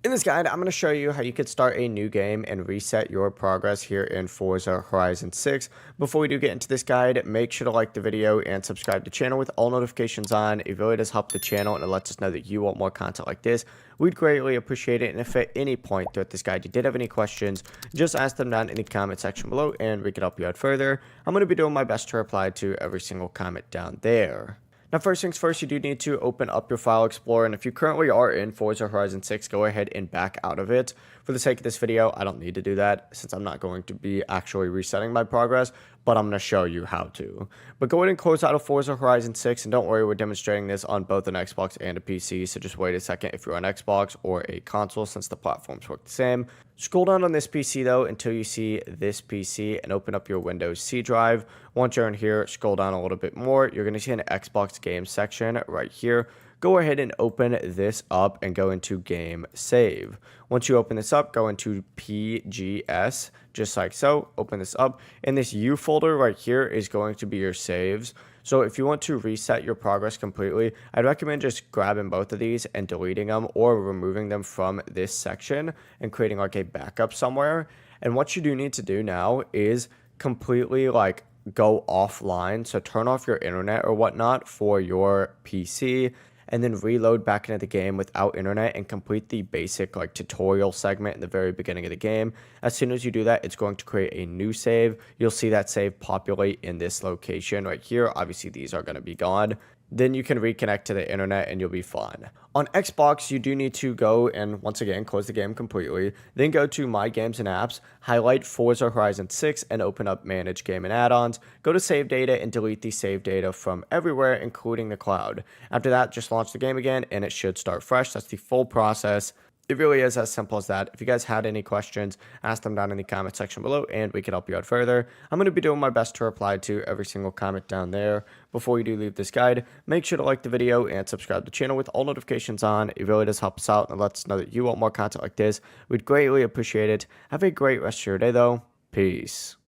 In this guide, I'm going to show you how you could start a new game and reset your progress here in Forza Horizon 6. Before we do get into this guide, make sure to like the video and subscribe to the channel with all notifications on. It really does help the channel and it lets us know that you want more content like this. We'd greatly appreciate it. And if at any point throughout this guide you did have any questions, just ask them down in the comment section below and we can help you out further. I'm going to be doing my best to reply to every single comment down there. Now, first things first, you do need to open up your file explorer, and if you currently are in Forza Horizon 6, go ahead and back out of it. For the sake of this video, I don't need to do that since I'm not going to be actually resetting my progress, but I'm going to show you how to. But go ahead and close out of Forza Horizon 6, and don't worry, we're demonstrating this on both an Xbox and a PC, so just wait a second if you're on Xbox or a console since the platforms work the same. Scroll down on this PC though until you see this PC and open up your Windows C drive. Once you're in here, scroll down a little bit more. You're going to see an Xbox games section right here. Go ahead and open this up and go into game save. Once you open this up, go into PGS, just like so. Open this up, and this U folder right here is going to be your saves. So if you want to reset your progress completely, I'd recommend just grabbing both of these and deleting them or removing them from this section and creating like a backup somewhere. And what you do need to do now is completely like go offline. So turn off your internet or whatnot for your PC and then reload back into the game without internet and complete the basic like tutorial segment in the very beginning of the game. As soon as you do that, it's going to create a new save. You'll see that save populate in this location right here. Obviously, these are going to be gone. Then you can reconnect to the internet and you'll be fine. On Xbox, you do need to go and once again close the game completely. Then go to My Games and Apps, highlight Forza Horizon 6 and open up Manage Game and Add-ons. Go to Save Data and delete the save data from everywhere, including the cloud. After that, just launch the game again and it should start fresh. That's the full process. It really is as simple as that. If you guys had any questions, ask them down in the comment section below and we can help you out further. I'm going to be doing my best to reply to every single comment down there. Before you do leave this guide, make sure to like the video and subscribe to the channel with all notifications on. It really does help us out and lets us know that you want more content like this. We'd greatly appreciate it. Have a great rest of your day though. Peace.